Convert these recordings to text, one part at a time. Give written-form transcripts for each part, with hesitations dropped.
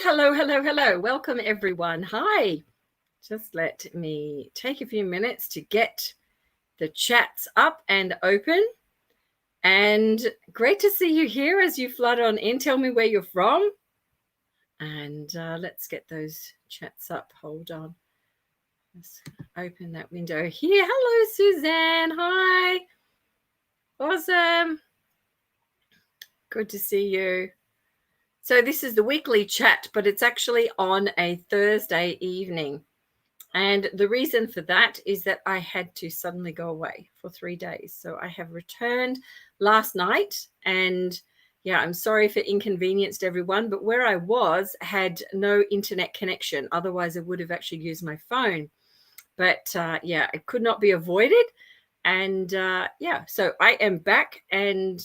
hello, hello, hello. Welcome, everyone. Hi. Just let me take a few minutes to get the chats up and open. And great to see you here as you flood on in. Tell me where you're from. And let's get those chats up. Hold on. Let's open that window here. Hello, Suzanne. Hi. Awesome. Good to see you. So this is the weekly chat, but it's actually on a Thursday evening. And the reason for that is that I had to suddenly go away for 3 days. So I have returned last night, and yeah, I'm sorry if it inconvenienced everyone, but where I was had no internet connection. Otherwise, I would have actually used my phone. But yeah, it could not be avoided. And yeah, so I am back and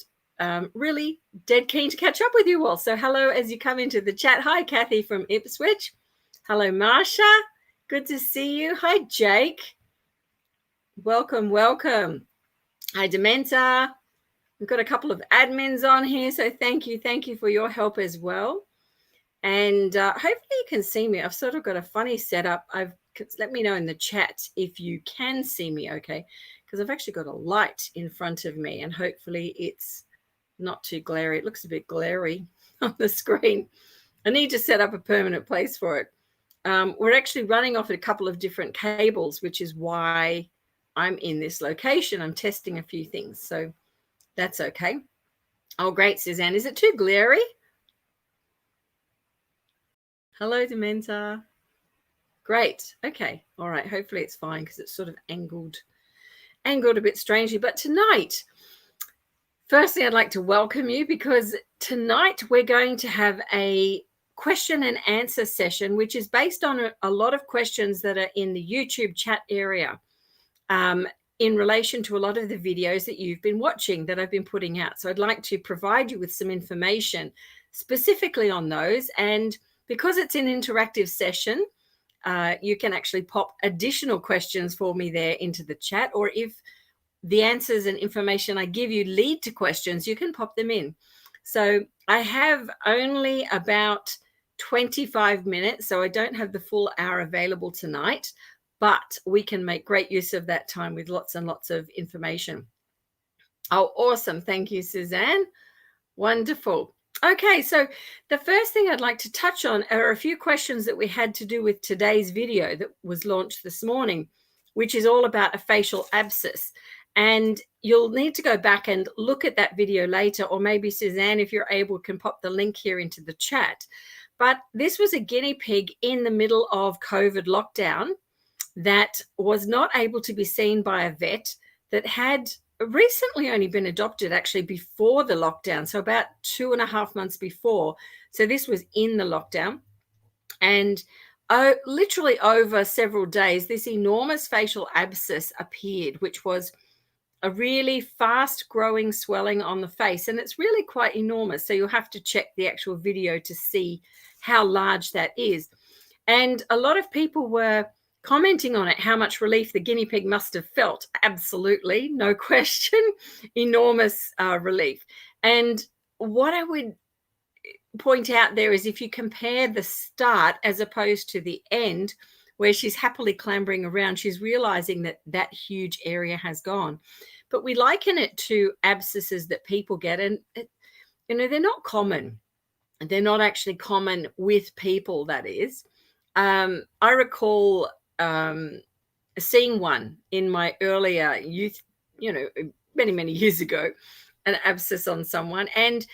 really dead keen to catch up with you all. So hello as you come into the chat. Hi, Kathy from Ipswich. Hello, Marsha. Good to see you. Hi, Jake. Welcome, welcome. Hi, Dementa. We've got a couple of admins on here, so thank you. Thank you for your help as well. And hopefully you can see me. I've sort of got a funny setup. Let me know in the chat if you can see me okay, because I've actually got a light in front of me, and hopefully it's not too glary. It looks a bit glary on the screen. I need to set up a permanent place for it. We're actually running off a couple of different cables, which is why I'm in this location. I'm testing a few things, so that's okay. Oh, great, Suzanne. Is it too glary? Hello, Dementa. Great. Okay. All right. Hopefully it's fine because it's sort of angled a bit strangely. But tonight, firstly, I'd like to welcome you because tonight we're going to have a question and answer session, which is based on a lot of questions that are in the YouTube chat area in relation to a lot of the videos that you've been watching that I've been putting out. So I'd like to provide you with some information specifically on those. And because it's an interactive session, you can actually pop additional questions for me there into the chat, or if the answers and information I give you lead to questions, you can pop them in. So I have only about 25 minutes, so I don't have the full hour available tonight, but we can make great use of that time with lots and lots of information. Oh, awesome. Thank you, Suzanne. Wonderful. Okay, so the first thing I'd like to touch on are a few questions that we had to do with today's video that was launched this morning, which is all about a facial abscess. And you'll need to go back and look at that video later, or maybe Suzanne, if you're able, can pop the link here into the chat. But this was a guinea pig in the middle of COVID lockdown that was not able to be seen by a vet, that had recently only been adopted actually before the lockdown, so about 2.5 months before. So this was in the lockdown. And literally over several days, this enormous facial abscess appeared, which was a really fast growing swelling on the face. And it's really quite enormous. So you'll have to check the actual video to see how large that is. And a lot of people were commenting on it, how much relief the guinea pig must have felt. Absolutely, no question, enormous relief. And what I would point out there is if you compare the start as opposed to the end, where she's happily clambering around, she's realizing that that huge area has gone. But we liken it to abscesses that people get, and they're not common. They're not actually common with people, that is. I recall seeing one in my earlier youth, many, many years ago, an abscess on someone. And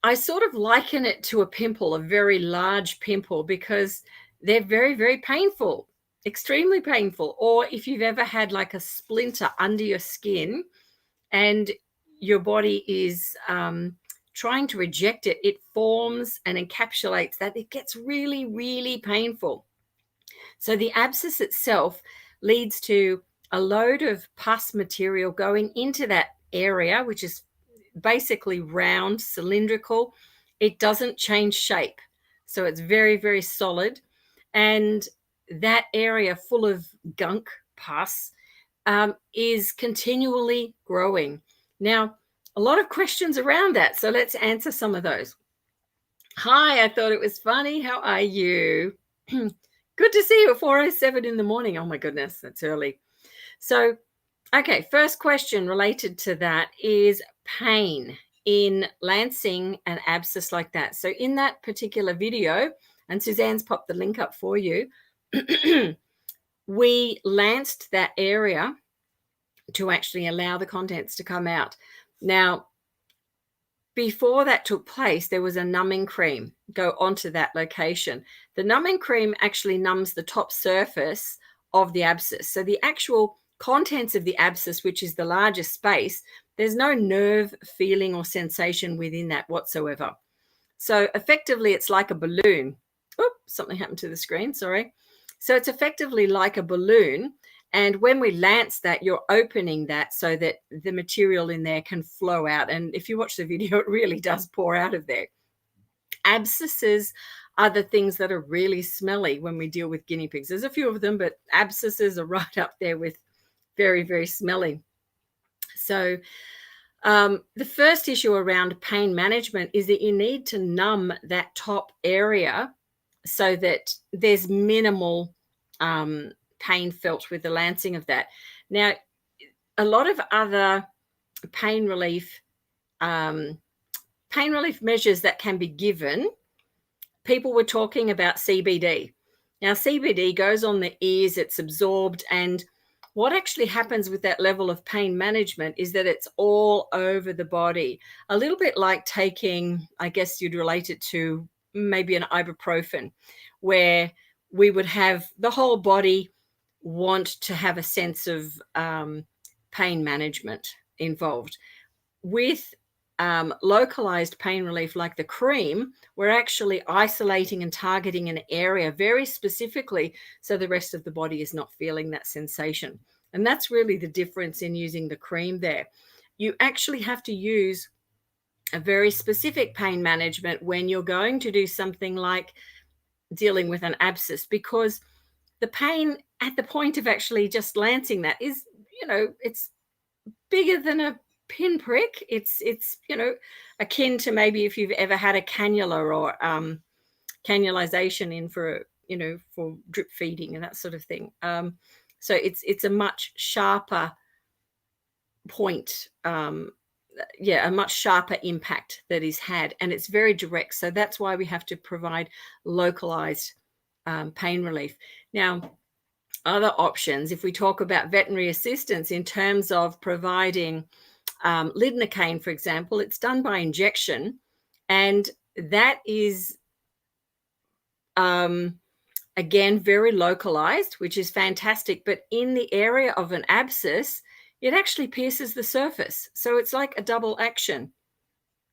I sort of liken it to a pimple, a very large pimple, because they're very, very painful, extremely painful. Or if you've ever had like a splinter under your skin and your body is trying to reject it, it forms and encapsulates that. It gets really, really painful. So the abscess itself leads to a load of pus material going into that area, which is basically round, cylindrical. It doesn't change shape. So it's very, very solid. And that area full of gunk, pus, is continually growing. Now, a lot of questions around that. So let's answer some of those. Hi, I thought it was funny. How are you? Good to see you at 4:07 in the morning. Oh my goodness, that's early. So, okay, first question related to that is pain in lancing an abscess like that. So, in that particular video, and Suzanne's popped the link up for you, we lanced that area to actually allow the contents to come out. Now, before that took place, there was a numbing cream go onto that location. The numbing cream actually numbs the top surface of the abscess. So the actual contents of the abscess, which is the largest space, there's no nerve feeling or sensation within that whatsoever. So effectively, it's like a balloon. Oops, something happened to the screen, sorry. So it's effectively like a balloon. And when we lance that, you're opening that so that the material in there can flow out. And if you watch the video, it really does pour out of there. Abscesses are the things that are really smelly when we deal with guinea pigs. There's a few of them, but abscesses are right up there with very, very smelly. So the first issue around pain management is that you need to numb that top area so that there's minimal pain felt with the lancing of that. Now, a lot of other pain relief measures that can be given, people were talking about CBD. Now, CBD goes on the ears, it's absorbed, and what actually happens with that level of pain management is that it's all over the body, a little bit like taking, I guess you'd relate it to maybe an ibuprofen, where we would have the whole body want to have a sense of pain management involved. With localized pain relief like the cream, we're actually isolating and targeting an area very specifically so the rest of the body is not feeling that sensation. And that's really the difference in using the cream there. You actually have to use a very specific pain management when you're going to do something like dealing with an abscess, because the pain at the point of actually just lancing that is, it's bigger than a pinprick. It's akin to maybe if you've ever had a cannula or cannulization in for drip feeding and that sort of thing. So it's a much sharper point, a much sharper impact that is had, and it's very direct. So that's why we have to provide localized pain relief. Now, other options, if we talk about veterinary assistance in terms of providing lidocaine, for example, it's done by injection, and that is again very localized, which is fantastic. But in the area of an abscess, it actually pierces the surface, so it's like a double action.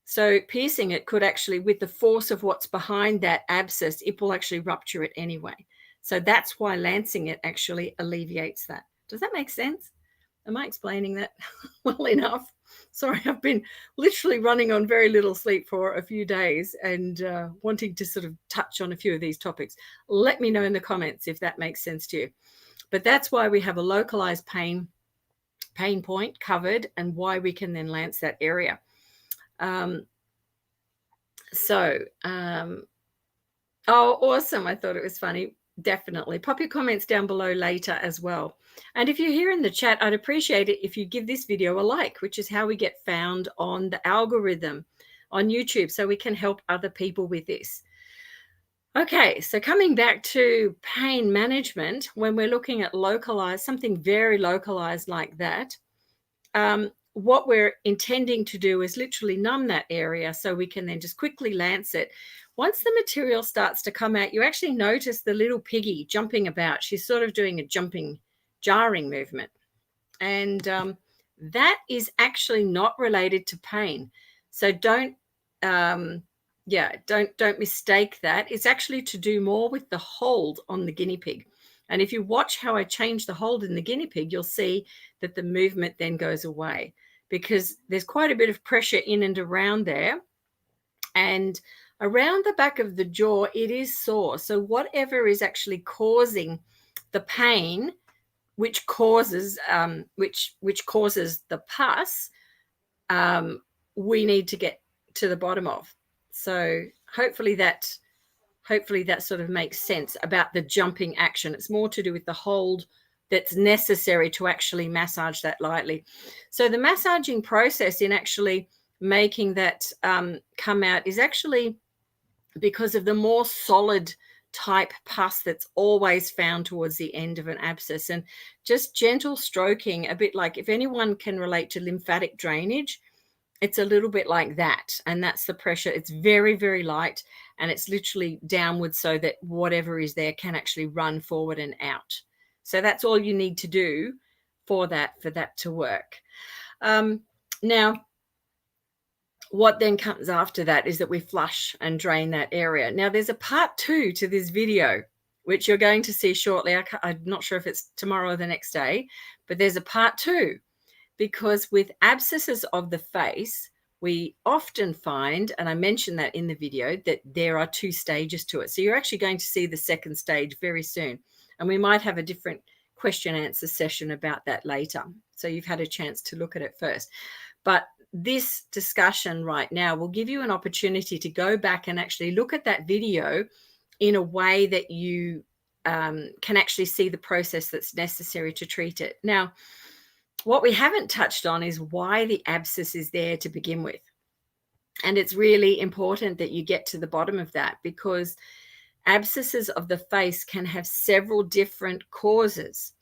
So piercing it could actually, with the force of what's behind that abscess, it will actually rupture it anyway. So that's why lancing it actually alleviates that. Does that make sense? Am I explaining that well enough? Sorry, I've been literally running on very little sleep for a few days and wanting to sort of touch on a few of these topics. Let me know in the comments if that makes sense to you. But that's why we have a localized pain point covered and why we can then lance that area. Oh, awesome. I thought it was funny. Definitely. Pop your comments down below later as well. And if you're here in the chat, I'd appreciate it if you give this video a like, which is how we get found on the algorithm on YouTube, so we can help other people with this. Okay, so coming back to pain management, when we're looking at localized, something very localized like that, what we're intending to do is literally numb that area so we can then just quickly lance it. Once the material starts to come out, you actually notice the little piggy jumping about. She's sort of doing a jumping, jarring movement. And that is actually not related to pain. So don't mistake that. It's actually to do more with the hold on the guinea pig. And if you watch how I change the hold in the guinea pig, you'll see that the movement then goes away, because there's quite a bit of pressure in and around there. And around the back of the jaw, it is sore. So whatever is actually causing the pain, which causes the pus, we need to get to the bottom of. So hopefully that sort of makes sense about the jumping action. It's more to do with the hold that's necessary to actually massage that lightly. So the massaging process in actually making that come out is actually because of the more solid type pus that's always found towards the end of an abscess, and just gentle stroking, a bit like, if anyone can relate to lymphatic drainage, it's a little bit like that. And that's the pressure. It's very, very light, and it's literally downwards so that whatever is there can actually run forward and out. So that's all you need to do for that to work. Now, what then comes after that is that we flush and drain that area. Now, there's a part 2 to this video, which you're going to see shortly. I'm not sure if it's tomorrow or the next day, but there's a part 2, because with abscesses of the face, we often find, and I mentioned that in the video, that there are 2 stages to it. So you're actually going to see the second stage very soon. And we might have a different question answer session about that later. So you've had a chance to look at it first. But this discussion right now will give you an opportunity to go back and actually look at that video in a way that you can actually see the process that's necessary to treat it. Now, what we haven't touched on is why the abscess is there to begin with. And it's really important that you get to the bottom of that, because abscesses of the face can have several different causes.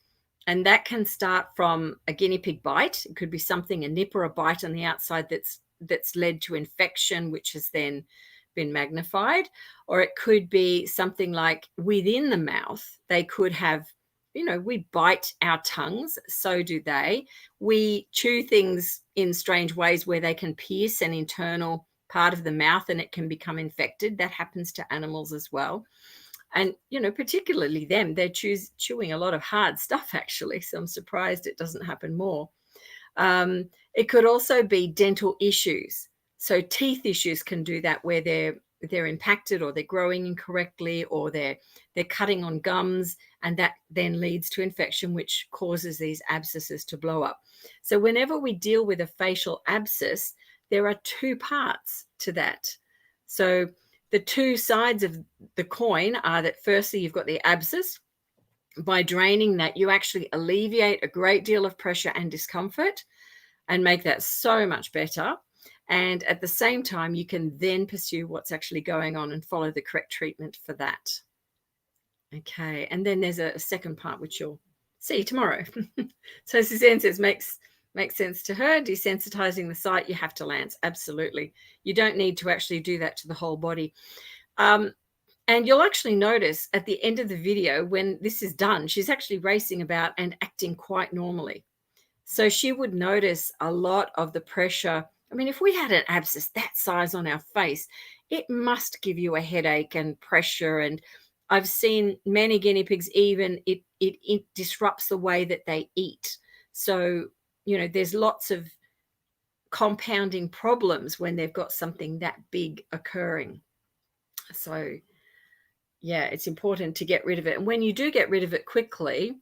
And that can start from a guinea pig bite. It could be something, a nip or a bite on the outside that's led to infection, which has then been magnified. Or it could be something like within the mouth. They could have, we bite our tongues, so do they. We chew things in strange ways where they can pierce an internal part of the mouth and it can become infected. That happens to animals as well. And, particularly them, they're chewing a lot of hard stuff, actually. So I'm surprised it doesn't happen more. It could also be dental issues. So teeth issues can do that, where they're impacted, or they're growing incorrectly, or they're cutting on gums, and that then leads to infection, which causes these abscesses to blow up. So whenever we deal with a facial abscess, there are 2 parts to that. So the 2 sides of the coin are that, firstly, you've got the abscess. By draining that, you actually alleviate a great deal of pressure and discomfort and make that so much better. And at the same time, you can then pursue what's actually going on and follow the correct treatment for that. Okay, and then there's a second part, which you'll see tomorrow. So Suzanne says, makes sense to her. Desensitizing the site, you have to, Lance. Absolutely. You don't need to actually do that to the whole body. And you'll actually notice at the end of the video, when this is done, she's actually racing about and acting quite normally. So she would notice a lot of the pressure. I mean, if we had an abscess that size on our face, it must give you a headache and pressure. And I've seen many guinea pigs, even it disrupts the way that they eat. So, there's lots of compounding problems when they've got something that big occurring. So, yeah, it's important to get rid of it. And when you do get rid of it quickly,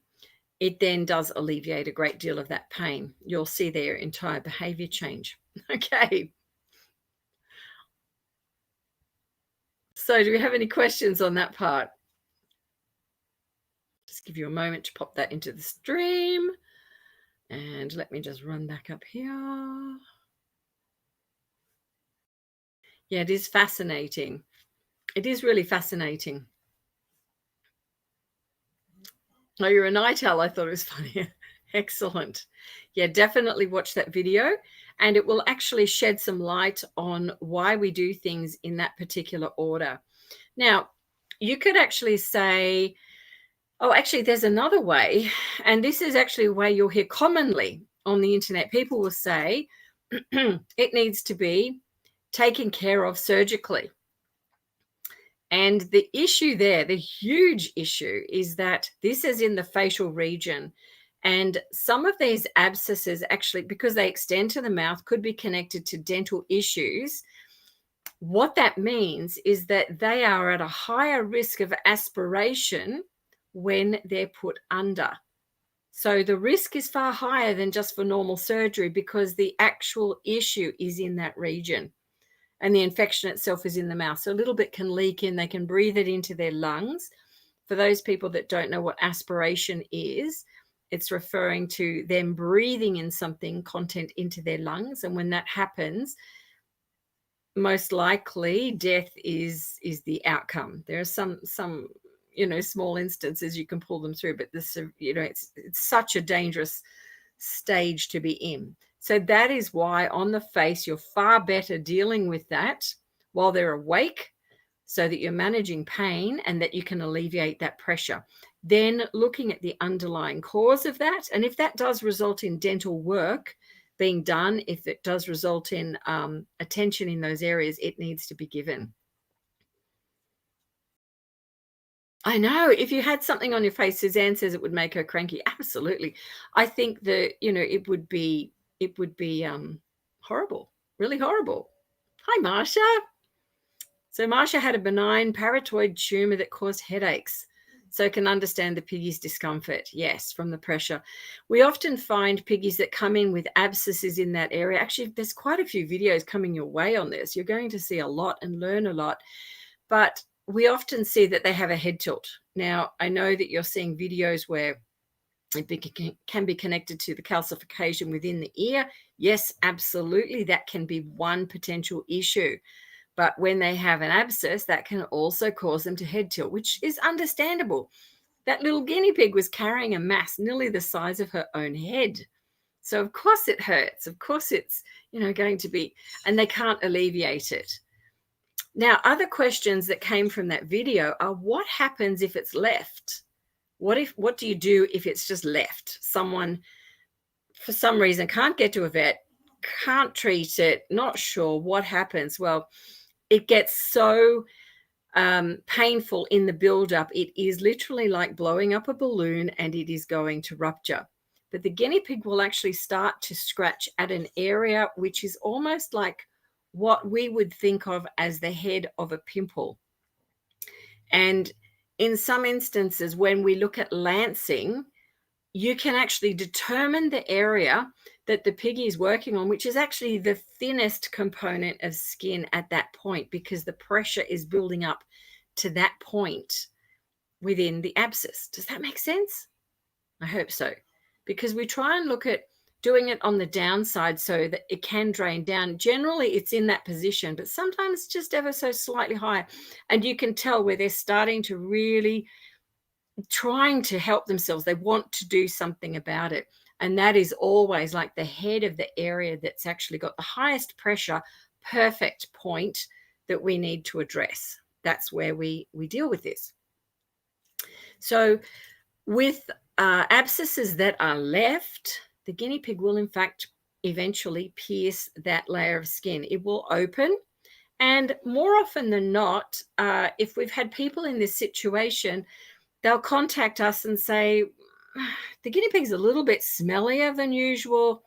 it then does alleviate a great deal of that pain. You'll see their entire behavior change. Okay. So do we have any questions on that part? Just give you a moment to pop that into the stream. And let me just run back up here. Yeah, it is fascinating. It is really fascinating. Oh, you're a night owl. I thought it was funny. Excellent. Yeah, definitely watch that video, and it will actually shed some light on why we do things in that particular order. Now, you could actually say, oh, actually, there's another way, and this is actually a way you'll hear commonly on the internet. People will say it needs to be taken care of surgically. And the issue there, the huge issue, is that this is in the facial region. And some of these abscesses actually, because they extend to the mouth, could be connected to dental issues. What that means is that they are at a higher risk of aspiration when they're put under. So the risk is far higher than just for normal surgery, because the actual issue is in that region. and the infection itself is in the mouth. So a little bit can leak in. They can breathe it into their lungs. For those people that don't know what aspiration is, it's referring to them breathing in something, content into their lungs. And when that happens, most likely death is the outcome. There are some small instances you can pull them through, but this it's such a dangerous stage to be in. So that is why on the face you're far better dealing with that while they're awake, so that you're managing pain and that you can alleviate that pressure. Then looking at the underlying cause of that, and if that does result in dental work being done, if it does result in attention in those areas, it needs to be given. I know. If you had something on your face, Suzanne says it would make her cranky. Absolutely. I think that, it would be horrible, really horrible. Hi, Marsha. So Marsha had a benign parotoid tumor that caused headaches. So can understand the piggy's discomfort. Yes, from the pressure. We often find piggies that come in with abscesses in that area. Actually, there's quite a few videos coming your way on this. You're going to see a lot and learn a lot. But we often see that they have a head tilt. Now, I know that you're seeing videos where it can be connected to the calcification within the ear. Yes, absolutely. That can be one potential issue. But when they have an abscess, that can also cause them to head tilt, which is understandable. That little guinea pig was carrying a mass nearly the size of her own head. So of course it hurts. Of course it's, going to be, and they can't alleviate it. Now, other questions that came from that video are, what happens if it's left? What do you do if it's just left? Someone, for some reason, can't get to a vet, can't treat it, not sure what happens. Well, it gets so painful in the buildup. It is literally like blowing up a balloon, and it is going to rupture. But the guinea pig will actually start to scratch at an area which is almost like what we would think of as the head of a pimple. And in some instances, when we look at lancing, you can actually determine the area that the piggy is working on, which is actually the thinnest component of skin at that point, because the pressure is building up to that point within the abscess. Does that make sense? I hope so, because we try and look at doing it on the downside so that it can drain down. Generally, it's in that position, but sometimes just ever so slightly higher. And you can tell where they're starting to really trying to help themselves. They want to do something about it. And that is always like the head of the area that's actually got the highest pressure, perfect point that we need to address. That's where we deal with this. So with abscesses that are left, the guinea pig will in fact eventually pierce that layer of skin. It will open. And more often than not, if we've had people in this situation, they'll contact us and say, the guinea pig's a little bit smellier than usual,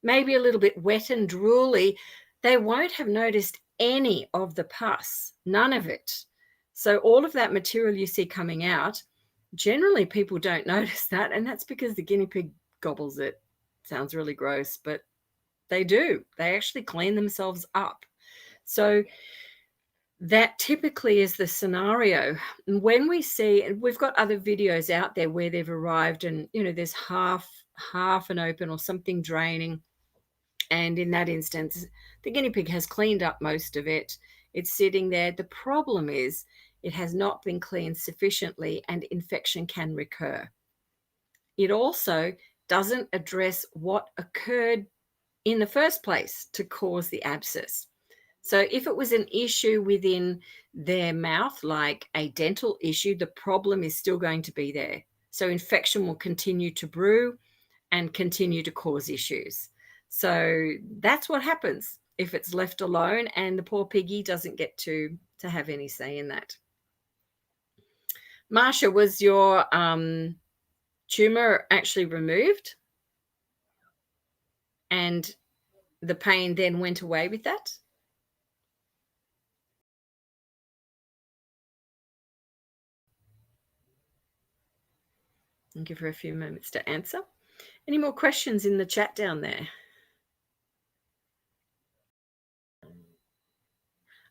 maybe a little bit wet and drooly. They won't have noticed any of the pus, none of it. So all of that material you see coming out, generally people don't notice that, and that's because the guinea pig gobbles it. Sounds really gross, but they do. They actually clean themselves up. So that typically is the scenario. And when we see, and we've got other videos out there where they've arrived and, there's half an open or something draining. And in that instance, the guinea pig has cleaned up most of it. It's sitting there. The problem is it has not been cleaned sufficiently, and infection can recur. It also doesn't address what occurred in the first place to cause the abscess. So if it was an issue within their mouth, like a dental issue, the problem is still going to be there. So infection will continue to brew and continue to cause issues. So that's what happens if it's left alone, and the poor piggy doesn't get to have any say in that. Marsha, was your tumor actually removed? And the pain then went away with that? I'll give her a few moments to answer. Any more questions in the chat down there?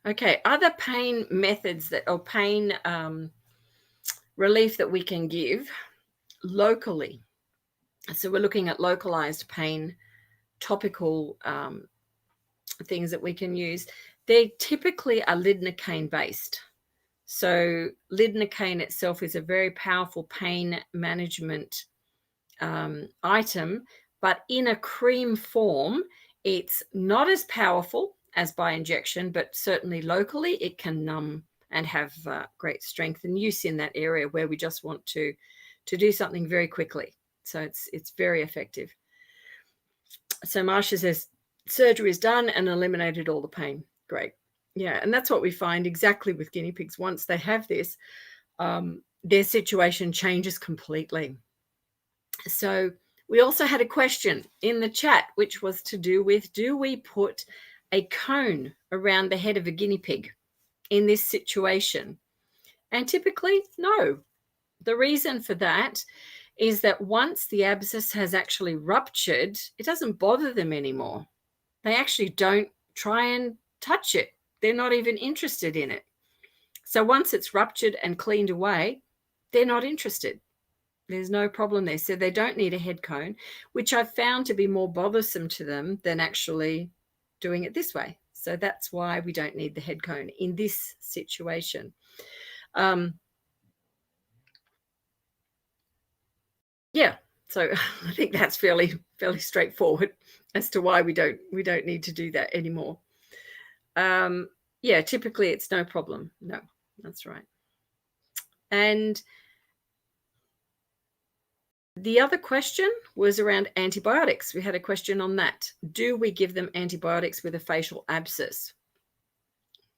Okay, other pain methods or pain relief that we can give locally. So we're looking at localized pain, topical things that we can use. They typically are lidocaine based. So lidocaine itself is a very powerful pain management item, but in a cream form, it's not as powerful as by injection, but certainly locally it can numb and have great strength and use in that area where we just want to do something very quickly. So it's very effective. So Marsha says surgery is done and eliminated all the pain. Great. Yeah, and that's what we find exactly with guinea pigs. Once they have this, their situation changes completely. So we also had a question in the chat, which was to do with, do we put a cone around the head of a guinea pig in this situation? And typically, no. The reason for that is that once the abscess has actually ruptured, it doesn't bother them anymore. They actually don't try and touch it. They're not even interested in it. So once it's ruptured and cleaned away, they're not interested. There's no problem there. So they don't need a head cone, which I've found to be more bothersome to them than actually doing it this way. So that's why we don't need the head cone in this situation. Yeah, so I think that's fairly straightforward as to why we don't need to do that anymore. Yeah, typically it's no problem. No, that's right. And the other question was around antibiotics. We had a question on that. Do we give them antibiotics with a facial abscess?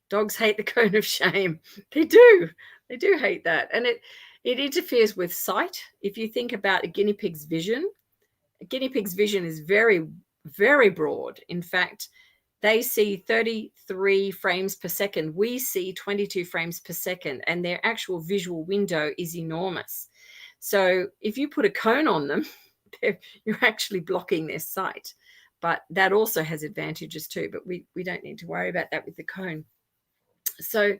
Dogs hate the cone of shame. They do. They do hate that. And it interferes with sight. If you think about a guinea pig's vision is very, very broad. In fact, they see 33 frames per second. We see 22 frames per second, and their actual visual window is enormous. So if you put a cone on them, you're actually blocking their sight. But that also has advantages too, but we don't need to worry about that with the cone. So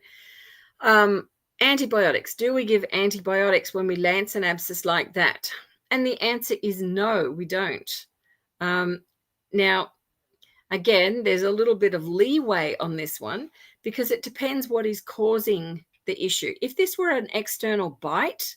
antibiotics. Do we give antibiotics when we lance an abscess like that? And the answer is no, we don't. Now, again, there's a little bit of leeway on this one because it depends what is causing the issue. If this were an external bite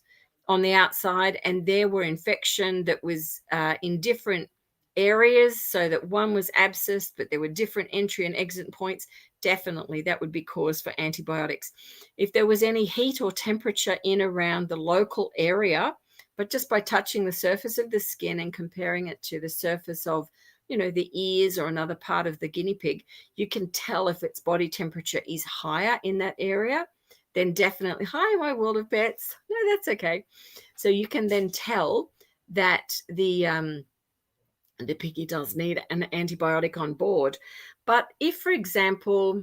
on the outside and there were infection that was in different areas, so that one was abscessed, but there were different entry and exit points, definitely that would be cause for antibiotics. If there was any heat or temperature in around the local area, but just by touching the surface of the skin and comparing it to the surface of, the ears or another part of the guinea pig, you can tell if its body temperature is higher in that area, then definitely, hi, my world of pets. No, that's okay. So you can then tell that the piggy does need an antibiotic on board. But if, for example,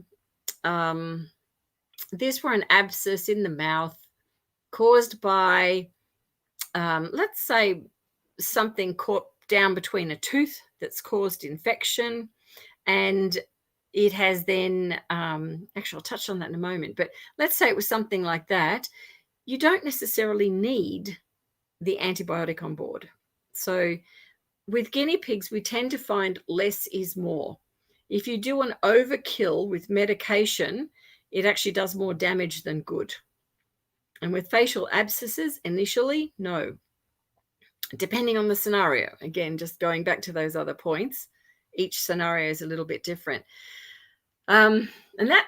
this were an abscess in the mouth caused by, let's say, something caught down between a tooth that's caused infection, and it has then, actually I'll touch on that in a moment, but let's say it was something like that, you don't necessarily need the antibiotic on board. So with guinea pigs, we tend to find less is more. If you do an overkill with medication, it actually does more damage than good. And with facial abscesses, initially, no. Depending on the scenario, again, just going back to those other points, each scenario is a little bit different. And that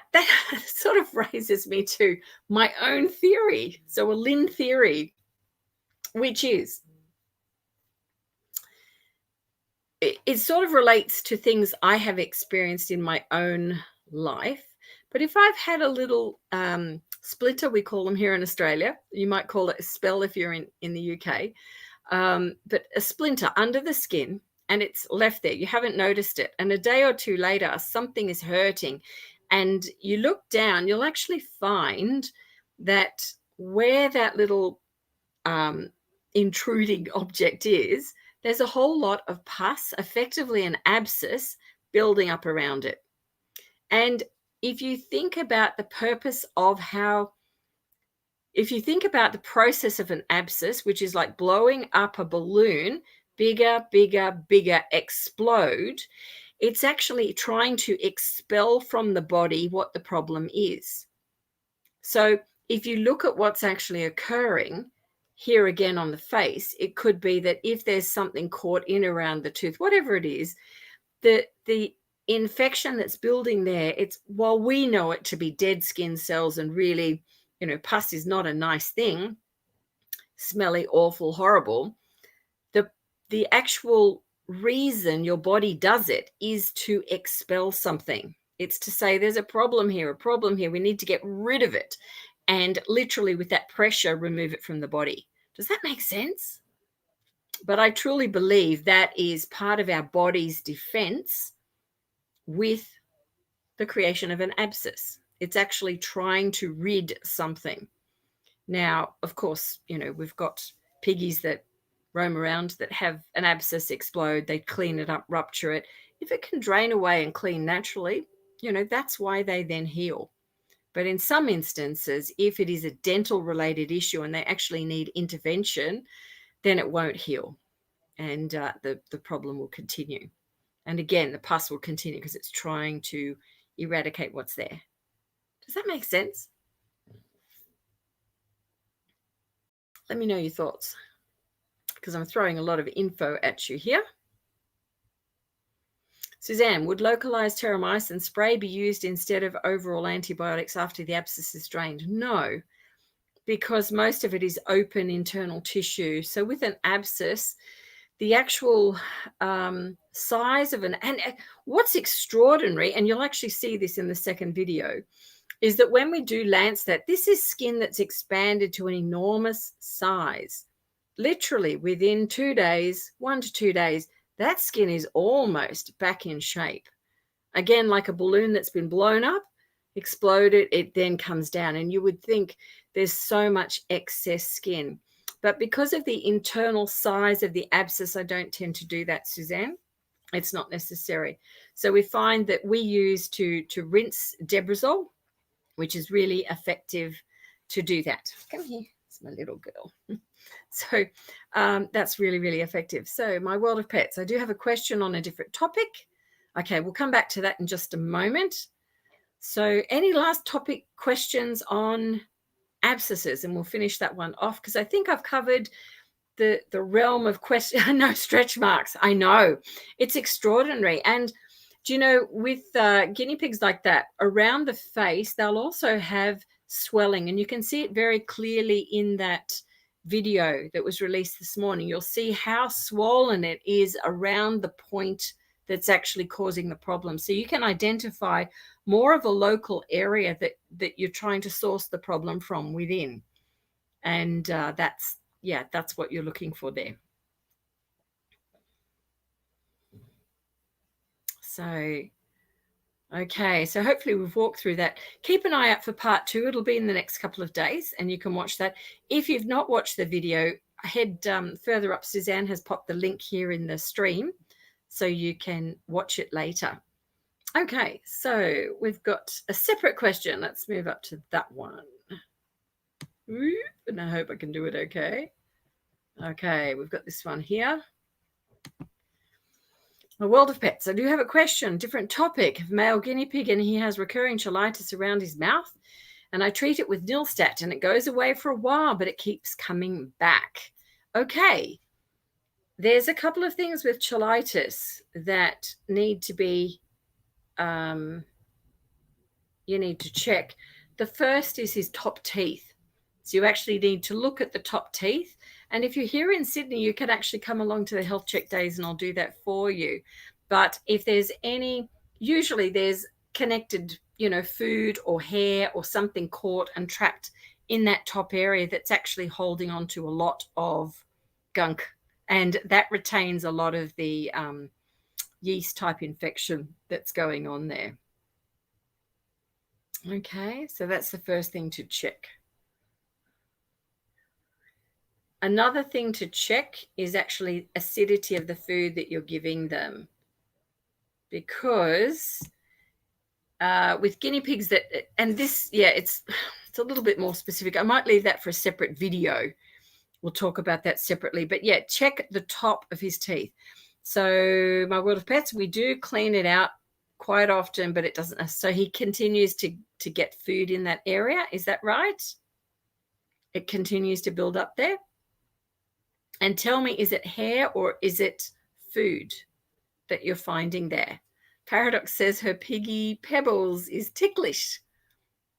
sort of raises me to my own theory. So a Lynn theory, which is, it sort of relates to things I have experienced in my own life. But if I've had a little splinter, we call them here in Australia, you might call it a spell if you're in the UK, but a splinter under the skin, and it's left there, you haven't noticed it, and a day or two later something is hurting, and you look down, you'll actually find that where that little intruding object is, there's a whole lot of pus, effectively an abscess, building up around it. And if you think about the purpose of how, if you think about the process of an abscess, which is like blowing up a balloon, bigger, bigger, bigger, explode, it's actually trying to expel from the body what the problem is. So if you look at what's actually occurring here again on the face, it could be that if there's something caught in around the tooth, whatever it is, the infection that's building there, it's, while we know it to be dead skin cells and really, pus is not a nice thing, smelly, awful, horrible, the actual reason your body does it is to expel something. It's to say there's a problem here, we need to get rid of it. And literally with that pressure, remove it from the body. Does that make sense? But I truly believe that is part of our body's defense with the creation of an abscess. It's actually trying to rid something. Now, of course, we've got piggies that roam around that have an abscess explode. They clean it up, rupture it. If it can drain away and clean naturally, that's why they then heal. But in some instances, if it is a dental related issue and they actually need intervention, then it won't heal. And the problem will continue. And again, the pus will continue because it's trying to eradicate what's there. Does that make sense? Let me know your thoughts, because I'm throwing a lot of info at you here. Suzanne, would localized terramycin spray be used instead of overall antibiotics after the abscess is drained? No, because most of it is open internal tissue. So with an abscess, the actual size of and what's extraordinary, and you'll actually see this in the second video, is that when we do lance that, this is skin that's expanded to an enormous size. Literally within 2 days, 1 to 2 days, that skin is almost back in shape. Again, like a balloon that's been blown up, exploded, it then comes down. And you would think there's so much excess skin. But because of the internal size of the abscess, I don't tend to do that, Suzanne. It's not necessary. So we find that we use to rinse Debrazole, which is really effective to do that. Come here, it's my little girl. So that's really, really effective. So my world of pets, I do have a question on a different topic. Okay, we'll come back to that in just a moment. So any last topic questions on abscesses, and we'll finish that one off, because I think I've covered the realm of questions. No stretch marks. I know it's extraordinary. And do you know, with guinea pigs like that, around the face, they'll also have swelling, and you can see it very clearly in that video that was released this morning. You'll see how swollen it is around the point that's actually causing the problem. So you can identify more of a local area that you're trying to source the problem from within. And that's what you're looking for there. So, okay, so hopefully we've walked through that. Keep an eye out for part 2. It'll be in the next couple of days, and you can watch that. If you've not watched the video, head further up. Suzanne has popped the link here in the stream, so you can watch it later. Okay, so we've got a separate question. Let's move up to that one. And I hope I can do it okay. Okay, we've got this one here. A world of pets. I do have a question, different topic. Male guinea pig, and he has recurring cheilitis around his mouth, and I treat it with Nilstat, and it goes away for a while, but it keeps coming back. Okay, there's a couple of things with cheilitis that need to be, you need to check. The first is his top teeth. So you actually need to look at the top teeth. And if you're here in Sydney, you can actually come along to the health check days and I'll do that for you. But if there's any, usually there's connected, food or hair or something caught and trapped in that top area that's actually holding on to a lot of gunk. And that retains a lot of the yeast type infection that's going on there. Okay, so that's the first thing to check. Another thing to check is actually acidity of the food that you're giving them, because with guinea pigs that, and this, yeah, it's a little bit more specific. I might leave that for a separate video. We'll talk about that separately. But yeah, check the top of his teeth. So my World of Pets, we do clean it out quite often, but it doesn't. So he continues to get food in that area. Is that right? It continues to build up there. And tell me, is it hair or is it food that you're finding there? Paradox says her piggy Pebbles is ticklish.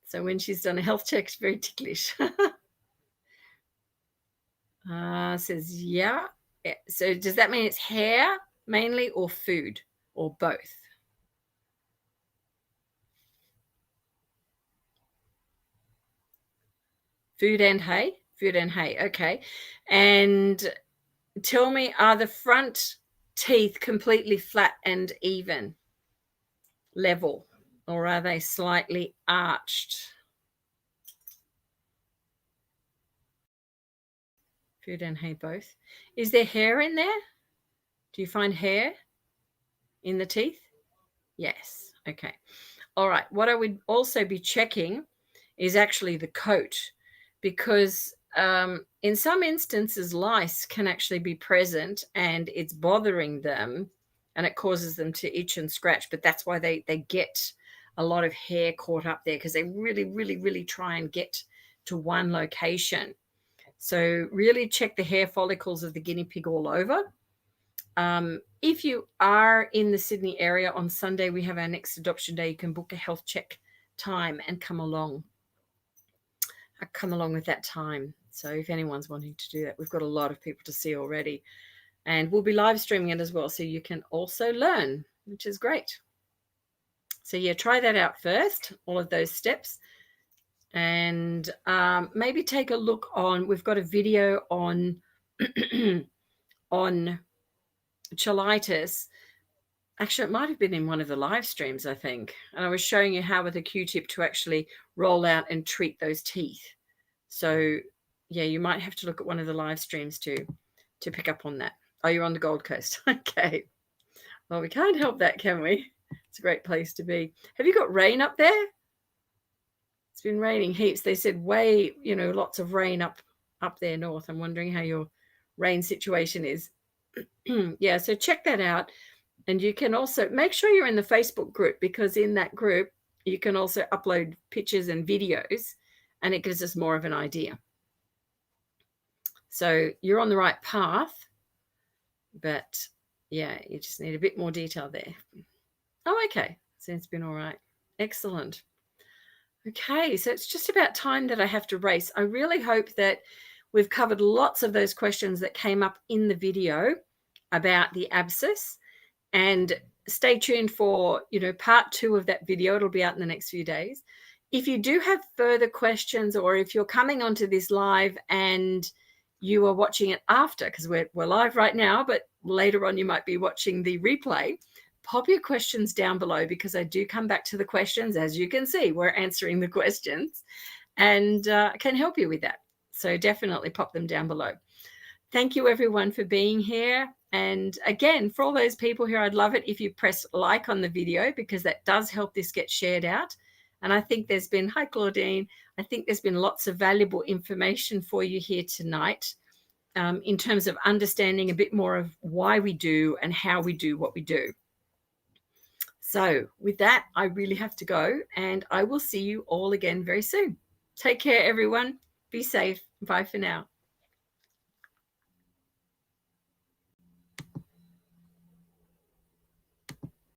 So when she's done a health check, it's very ticklish. Says, yeah. So does that mean it's hair mainly or food or both? Food and hay? Food and hay. Okay. And tell me, are the front teeth completely flat and even, level, or are they slightly arched? Food and hay both. Is there hair in there? Do you find hair in the teeth? Yes. Okay. All right. What I would also be checking is actually the coat, because in some instances, lice can actually be present and it's bothering them and it causes them to itch and scratch. But that's why they get a lot of hair caught up there, because they really, really, really try and get to one location. So really check the hair follicles of the guinea pig all over. If you are in the Sydney area on Sunday, we have our next adoption day. You can book a health check time and come along. Come along with that time. So if anyone's wanting to do that, we've got a lot of people to see already. And we'll be live streaming it as well, so you can also learn, which is great. So yeah, try that out first, all of those steps. And maybe take a look on, we've got a video on on cheilitis. Actually, it might have been in one of the live streams, I think. And I was showing you how with a Q-tip to actually roll out and treat those teeth. So yeah, you might have to look at one of the live streams to pick up on that. Oh, you're on the Gold Coast. Okay. Well, we can't help that, can we? It's a great place to be. Have you got rain up there? It's been raining heaps. They said lots of rain up there north. I'm wondering how your rain situation is. Yeah, so check that out. And you can also make sure you're in the Facebook group, because in that group, you can also upload pictures and videos, and it gives us more of an idea. So you're on the right path, but yeah, you just need a bit more detail there. Oh, okay. So it's been all right. Excellent. Okay, so it's just about time that I have to race. I really hope that we've covered lots of those questions that came up in the video about the abscess. And stay tuned for, part 2 of that video. It'll be out in the next few days. If you do have further questions, or if you're coming onto this live and you are watching it after, because we're live right now, but later on you might be watching the replay, pop your questions down below, because I do come back to the questions. As you can see, we're answering the questions, and I can help you with that. So definitely pop them down below. Thank you, everyone, for being here. And again, for all those people here, I'd love it if you press like on the video, because that does help this get shared out. And I think there's been, hi, Claudine, I think there's been lots of valuable information for you here tonight, in terms of understanding a bit more of why we do and how we do what we do. So with that, I really have to go, and I will see you all again very soon. Take care, everyone. Be safe. Bye for now.